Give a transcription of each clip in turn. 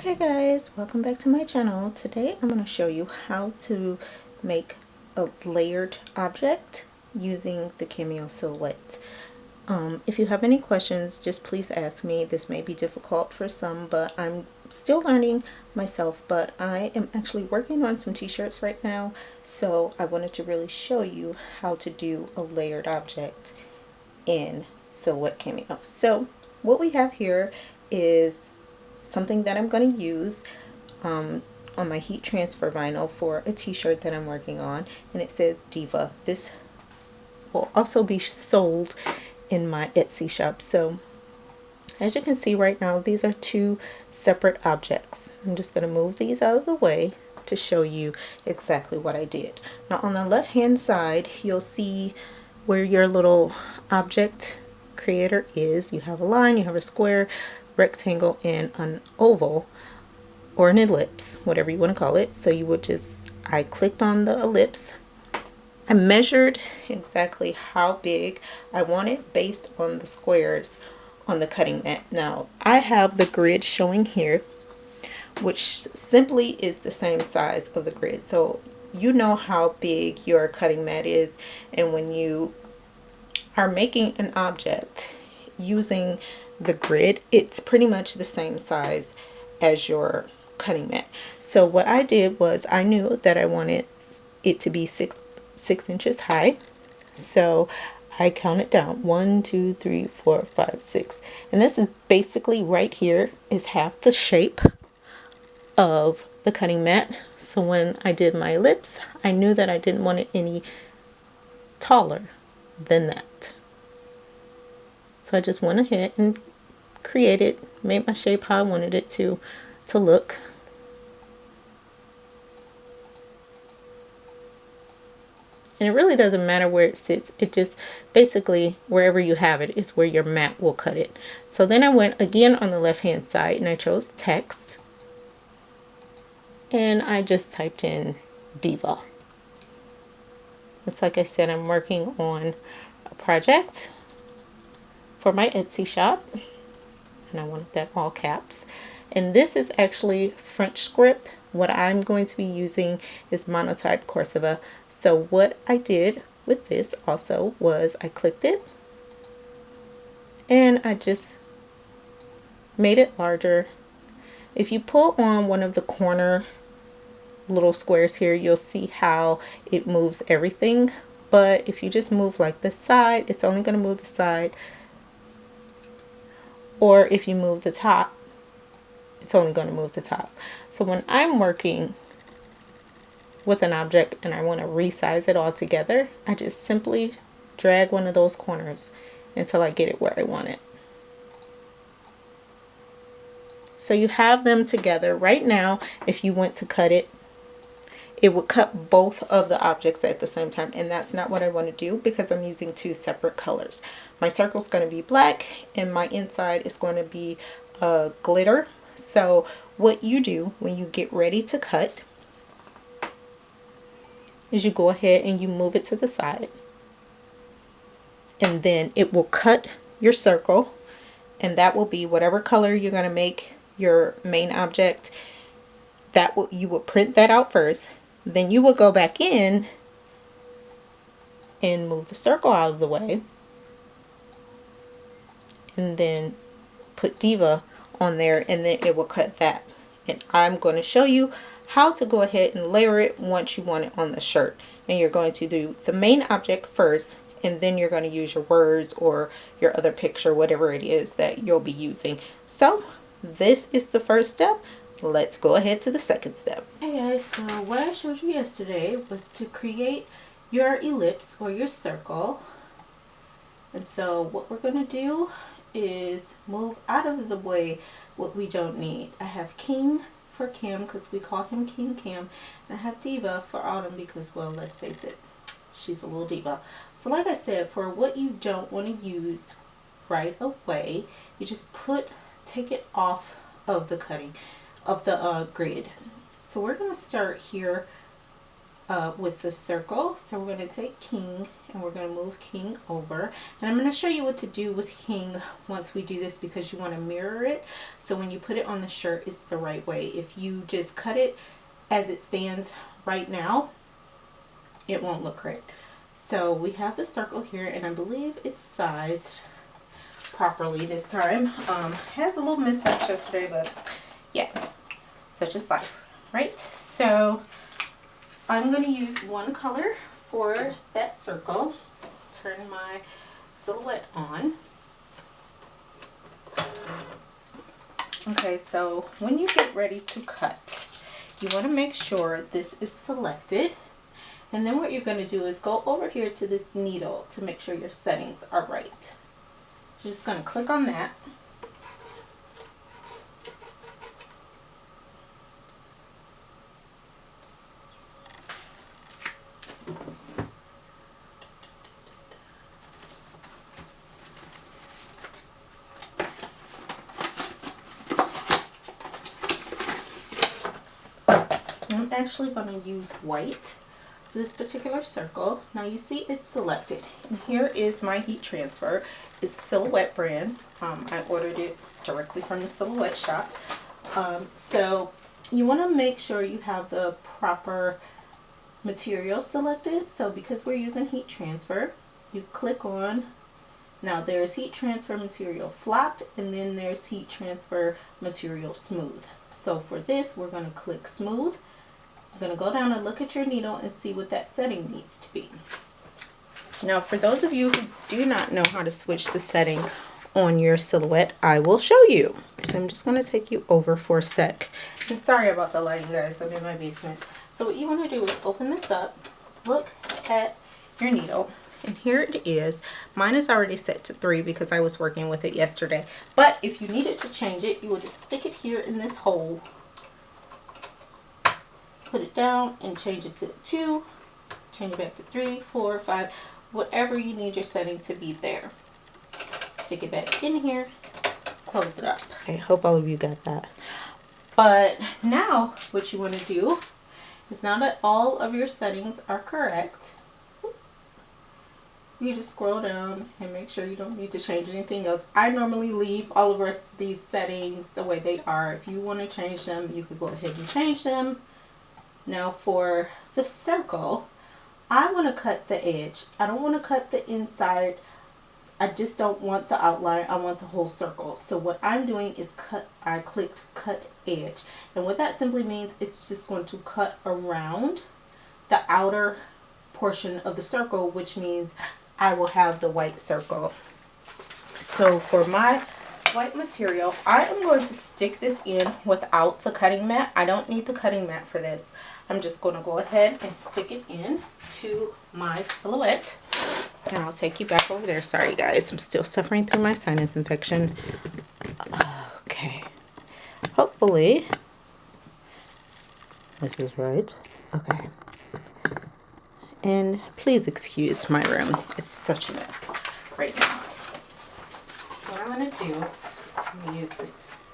Okay guys, welcome back to my channel. Today I'm going to show you how to make a layered object using the Cameo silhouette. If you have any questions, just please ask me. This may be difficult for some, but I'm still learning myself. But I am actually working on some t-shirts right now, so I wanted to really show you how to do a layered object in Silhouette Cameo. So what we have here is something that I'm going to use on my heat transfer vinyl for a t-shirt that I'm working on, and it says Diva. This will also be sold in my Etsy shop. So as you can see right now, these are two separate objects. I'm just going to move these out of the way to show you exactly what I did. Now on the left hand side, you'll see where your little object creator is. You have a line, you have a square, rectangle, and an oval, or an ellipse, whatever you want to call it. So you would just, I clicked on the ellipse. I measured exactly how big I want it based on the squares on the cutting mat. Now I have the grid showing here, which simply is the same size of the grid. So you know how big your cutting mat is, and when you are making an object using the grid, it's pretty much the same size as your cutting mat. So what I did was, I knew that I wanted it to be six inches high, so I counted down 1, 2, 3, 4, 5, 6, and this is basically right here is half the shape of the cutting mat. So when I did my ellipse, I knew that I didn't want it any taller than that. So I just went ahead and created, made my shape how I wanted it to look. And it really doesn't matter where it sits. It just basically, wherever you have it is where your mat will cut it. So then I went again on the left hand side and I chose text. And I just typed in Diva. It's like I said, I'm working on a project for my Etsy shop. And I wanted that all caps. And this is actually French script. What I'm going to be using is monotype Corsiva. So what I did with this also was I clicked it and I just made it larger. If you pull on one of the corner little squares here, you'll see how it moves everything. But if you just move like this side, it's only going to move the side. Or if you move the top, it's only going to move the top. So when I'm working with an object and I want to resize it all together, I just simply drag one of those corners until I get it where I want it. So you have them together. Right now, if you went to cut it, it would cut both of the objects at the same time, and that's not what I want to do because I'm using two separate colors. My circle is going to be black and my inside is going to be glitter. So what you do when you get ready to cut is you go ahead and you move it to the side, and then it will cut your circle, and that will be whatever color you're going to make your main object. That will, you will print that out first, then you will go back in and move the circle out of the way, and then put Diva on there, and then it will cut that. And I'm going to show you how to go ahead and layer it once you want it on the shirt. And you're going to do the main object first, and then you're going to use your words or your other picture, whatever it is that you'll be using. So this is the first step. Let's go ahead to the second step. Hey guys, so what I showed you yesterday was to create your ellipse or your circle. And so what we're going to do is move out of the way what we don't need. I have King for Kim because we call him King Kim, and I have Diva for Autumn because, well, let's face it, she's a little diva. So like I said, for what you don't want to use right away, you just take it off of the cutting of the grid. So we're going to start here with the circle. So we're going to take King and we're going to move king over. And I'm going to show you what to do with king once we do this, because you want to mirror it so when you put it on the shirt it's the right way. If you just cut it as it stands right now, it won't look right. So we have the circle here, and I believe it's sized properly this time. Had a little mishap yesterday, but yeah, such is life, right? So I'm going to use one color for that circle. Turn my silhouette on. Okay, so when you get ready to cut, you want to make sure this is selected. And then what you're going to do is go over here to this needle to make sure your settings are right. You're just going to click on that. I'm actually going to use white for this particular circle. Now you see it's selected. And here is my heat transfer. It's Silhouette brand. I ordered it directly from the Silhouette shop. So you want to make sure you have the proper material selected. So because we're using heat transfer, you click on, now there's heat transfer material flat, and then there's heat transfer material smooth. So for this, we're going to click smooth. You're going to go down and look at your needle and see what that setting needs to be. Now for those of you who do not know how to switch the setting on your Silhouette, I will show you. So I'm just going to take you over for a sec. And sorry about the lighting, guys, I'm in my basement. So what you want to do is open this up, look at your needle, and here it is. Mine is already set to 3 because I was working with it yesterday. But if you needed to change it, you would just stick it here in this hole, put it down, and change it to 2, change it back to 3, 4, 5, whatever you need your setting to be there. Stick it back in here, close it up. I hope all of you got that. But now what you want to do is, now that all of your settings are correct, you just scroll down and make sure you don't need to change anything else. I normally leave all of the rest of these settings the way they are. If you want to change them, you can go ahead and change them. Now for the circle, I want to cut the edge. I don't want to cut the inside. I just don't want the outline. I want the whole circle. So what I'm doing is cut. I clicked cut edge. And what that simply means, it's just going to cut around the outer portion of the circle, which means I will have the white circle. So for my white material, I am going to stick this in without the cutting mat. I don't need the cutting mat for this. I'm just going to go ahead and stick it in to my Silhouette, and I'll take you back over there. Sorry guys, I'm still suffering through my sinus infection. Okay, hopefully this is right. Okay, and please excuse my room, it's such a mess right now. So what I'm going to do, I'm going to use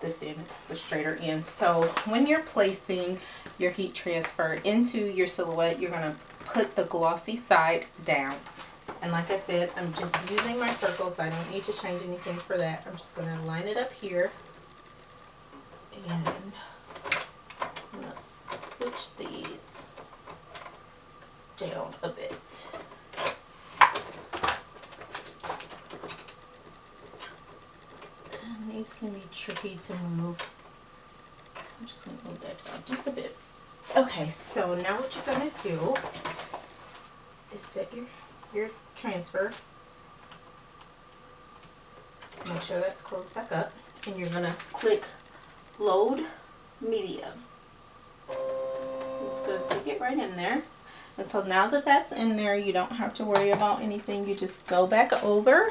this end, it's the straighter end. So when you're placing your heat transfer into your Silhouette, you're going to put the glossy side down. And like I said, I'm just using my circles. I don't need to change anything for that. I'm just going to line it up here. And I'm going to switch these down a bit. And these can be tricky to move. So I'm just going to move that down just a bit. Okay, so now what you're going to do is set your transfer. Make sure that's closed back up. And you're going to click load media. It's going to take it right in there. And so now that that's in there, you don't have to worry about anything. You just go back over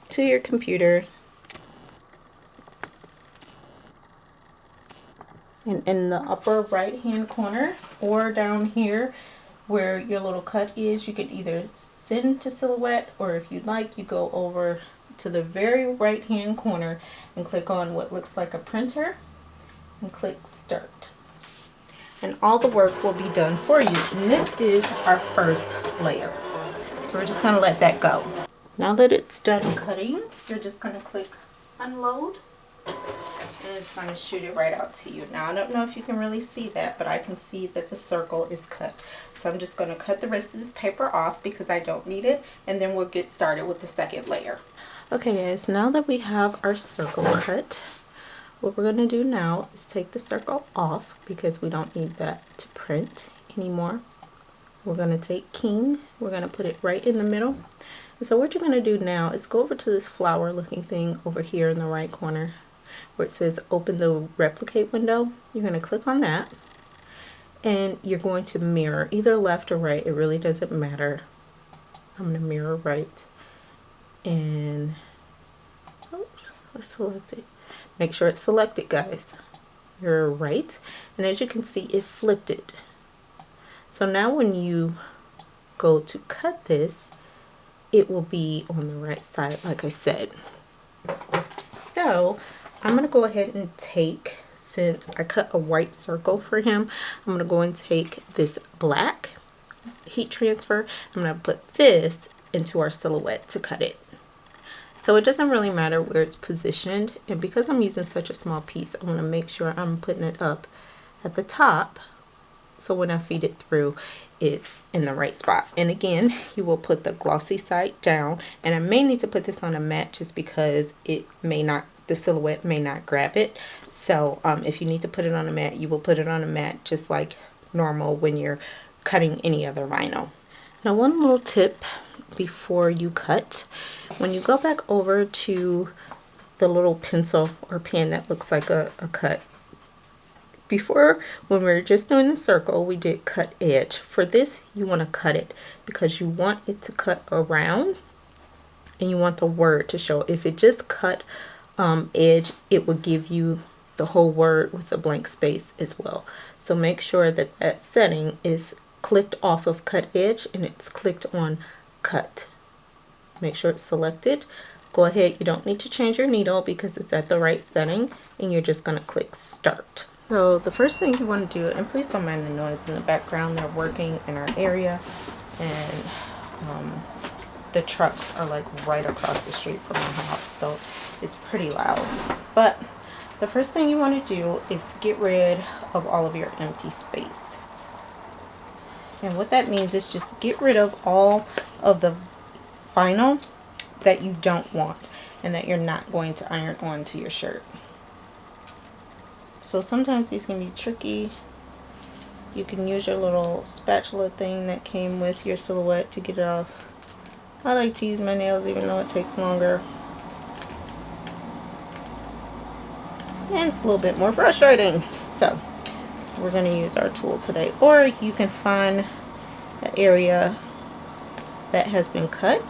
to your computer. And in the upper right hand corner or down here where your little cut is, you can either send to Silhouette, or if you'd like, you go over to the very right hand corner and click on what looks like a printer and click start. and all the work will be done for you. And this is our first layer. So we're just going to let that go. Now that it's done cutting, you're just going to click unload, and it's going to shoot it right out to you. Now I don't know if you can really see that, but I can see that the circle is cut. So I'm just going to cut the rest of this paper off because I don't need it, and then we'll get started with the second layer. Okay guys, now that we have our circle cut, what we're going to do now is take the circle off because we don't need that to print anymore. We're going to take King, we're going to put it right in the middle. And so what you're going to do now is go over to this flower looking thing over here in the right corner where it says open the replicate window. You're going to click on that, and you're going to mirror either left or right. It really doesn't matter. I'm going to mirror right, and oops, let's select it. Make sure it's selected, guys. You're right, and as you can see, it flipped it. So now when you go to cut this, it will be on the right side, like I said. So I'm going to go ahead and take, since I cut a white circle for him, I'm going to go and take this black heat transfer. I'm going to put this into our silhouette to cut it. So it doesn't really matter where it's positioned, and because I'm using such a small piece, I want to make sure I'm putting it up at the top, so when I feed it through, it's in the right spot. And again, you will put the glossy side down, and I may need to put this on a mat just because it may not, the silhouette may not grab it. So if you need to put it on a mat, you will put it on a mat just like normal when you're cutting any other vinyl. Now one little tip before you cut, when you go back over to the little pencil or pen that looks like a cut, before, when we were just doing the circle, we did cut edge. For this, you want to cut it because you want it to cut around, and you want the word to show. If it just cut edge, it will give you the whole word with a blank space as well. So make sure that that setting is clicked off of cut edge and it's clicked on cut. Make sure it's selected. Go ahead, you don't need to change your needle because it's at the right setting, and you're just going to click start. So the first thing you want to do, and please don't mind the noise in the background, they're working in our area, and the trucks are like right across the street from my house, so it's pretty loud. But the first thing you want to do is to get rid of all of your empty space. And what that means is just get rid of all of the vinyl that you don't want and that you're not going to iron onto your shirt. So sometimes these can be tricky. You can use your little spatula thing that came with your silhouette to get it off. I like to use my nails even though it takes longer. And it's a little bit more frustrating. So we're going to use our tool today. Or you can find an area that has been cut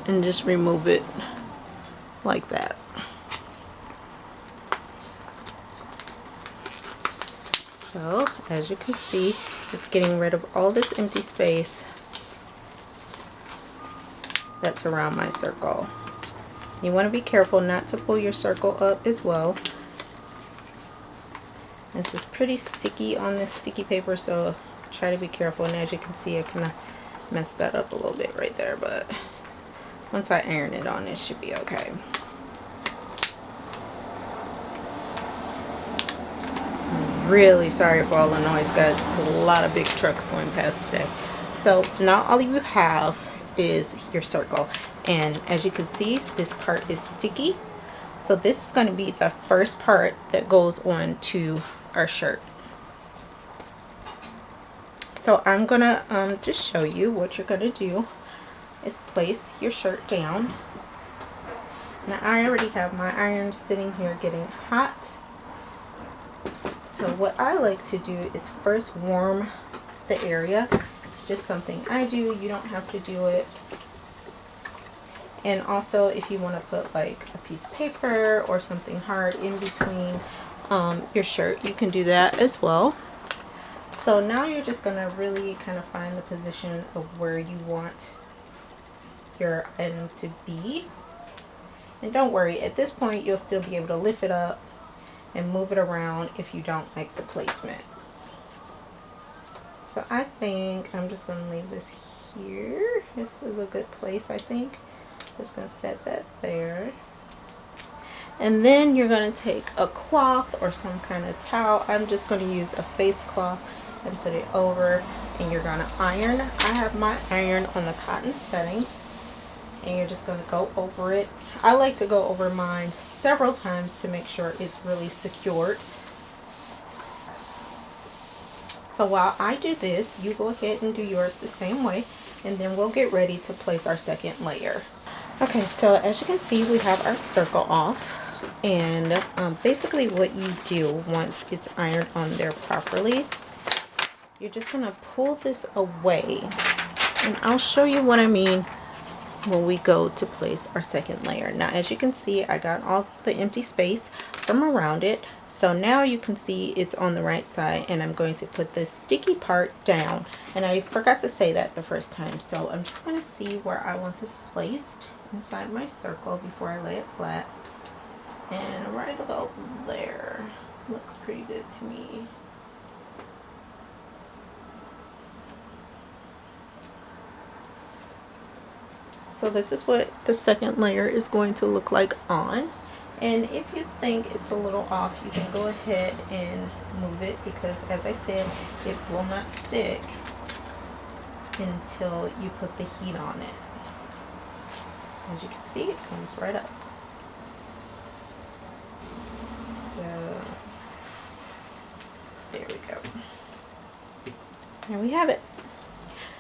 and just remove it like that. So as you can see, it's getting rid of all this empty space that's around my circle. You want to be careful not to pull your circle up as well. This is pretty sticky on this sticky paper, so try to be careful. And as you can see, I kind of messed that up a little bit right there, but once I iron it on, it should be okay. Really sorry for all the noise, guys. There's a lot of big trucks going past today. So now all you have is your circle, and as you can see, this part is sticky, so this is going to be the first part that goes on to our shirt. So I'm gonna just show you what you're gonna do is place your shirt down. Now I already have my iron sitting here getting hot. So what I like to do is first warm the area. It's just something I do. You don't have to do it. And also if you want to put like a piece of paper or something hard in between your shirt, you can do that as well. So now you're just going to really kind of find the position of where you want your item to be. And don't worry, at this point you'll still be able to lift it up and move it around if you don't like the placement. So I think I'm just going to leave this here. This is a good place, I think. Just going to set that there. And then you're going to take a cloth or some kind of towel. I'm just going to use a face cloth and put it over, and you're going to iron. I have my iron on the cotton setting, and you're just going to go over it. I like to go over mine several times to make sure it's really secured. So while I do this, you go ahead and do yours the same way, and then we'll get ready to place our second layer. Okay, so as you can see, we have our circle off. And basically what you do once it's ironed on there properly, you're just going to pull this away. And I'll show you what I mean when we go to place our second layer. Now, as you can see, I got all the empty space from around it. So now you can see it's on the right side, and I'm going to put this sticky part down. And I forgot to say that the first time. So I'm just going to see where I want this placed inside my circle before I lay it flat. And right about there looks pretty good to me. So this is what the second layer is going to look like on. And if you think it's a little off, you can go ahead and move it, because as I said, it will not stick until you put the heat on it. As you can see, it comes right up. So there we go. There we have it.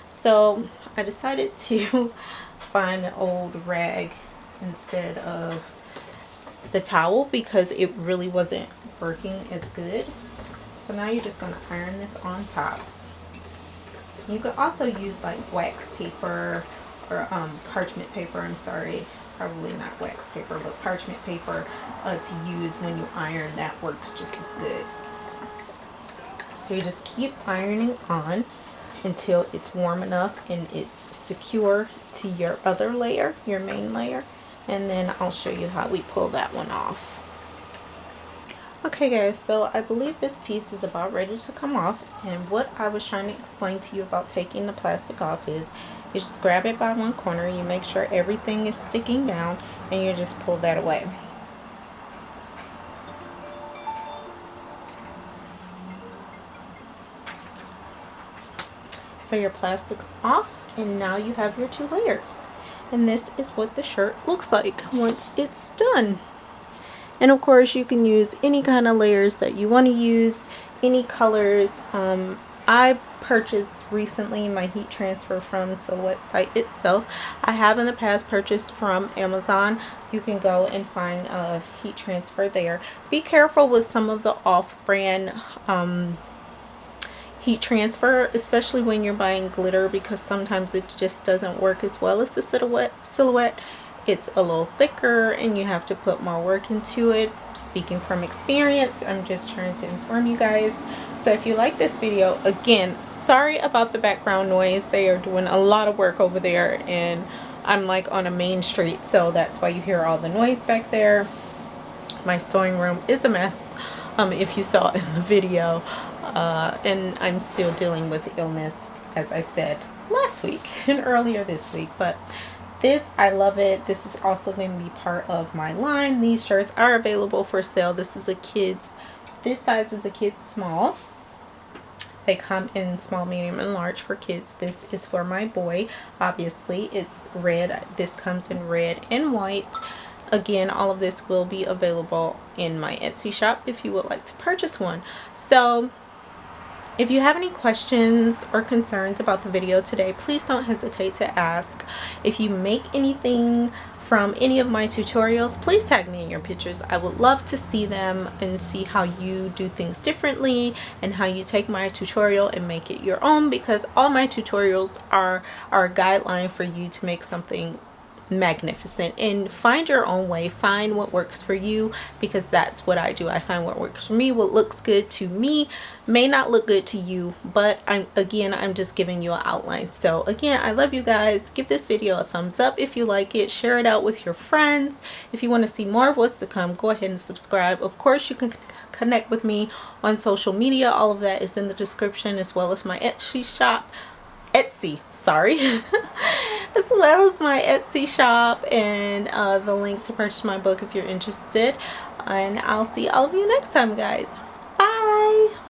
So I decided to find an old rag instead of the towel because it really wasn't working as good. So now you're just going to iron this on top. You could also use like wax paper or parchment paper, I'm sorry, probably not wax paper, but parchment paper to use when you iron. That works just as good. So you just keep ironing on until it's warm enough and it's secure to your other layer, your main layer, and then I'll show you how we pull that one off. Okay guys, so I believe this piece is about ready to come off, and what I was trying to explain to you about taking the plastic off is you just grab it by one corner, you make sure everything is sticking down, and you just pull that away. So your plastic's off, and now you have your two layers. And this is what the shirt looks like once it's done. And of course you can use any kind of layers that you want to use, any colors. I purchased recently my heat transfer from Silhouette site itself. I have in the past purchased from Amazon. You can go and find a heat transfer there. Be careful with some of the off-brand heat transfer, especially when you're buying glitter, because sometimes it just doesn't work as well as the Silhouette. It's a little thicker and you have to put more work into it. Speaking from experience, I'm just trying to inform you guys. So if you like this video, again, sorry about the background noise. They are doing a lot of work over there, and I'm like on a main street, so that's why you hear all the noise back there. My sewing room is a mess, if you saw in the video. And I'm still dealing with illness, as I said last week and earlier this week. But this, I love it. This is also going to be part of my line. These shirts are available for sale. This is a kid's, this size is a kid's small. They come in small, medium, and large for kids. This is for my boy. Obviously, it's red. This comes in red and white. Again, all of this will be available in my Etsy shop if you would like to purchase one. So if you have any questions or concerns about the video today, please don't hesitate to ask. If you make anything from any of my tutorials, please tag me in your pictures. I would love to see them and see how you do things differently and how you take my tutorial and make it your own, because all my tutorials are a guideline for you to make something magnificent. And find your own way, find what works for you, because that's what I do. I find what works for me. What looks good to me may not look good to you, but I'm just giving you an outline. So again, I love you guys. Give this video a thumbs up if you like it. Share it out with your friends. If you want to see more of what's to come, go ahead and subscribe. Of course, you can connect with me on social media, all of that is in the description, as well as my Etsy shop. Sorry. As well as my Etsy shop, and the link to purchase my book if you're interested. And I'll see all of you next time, guys.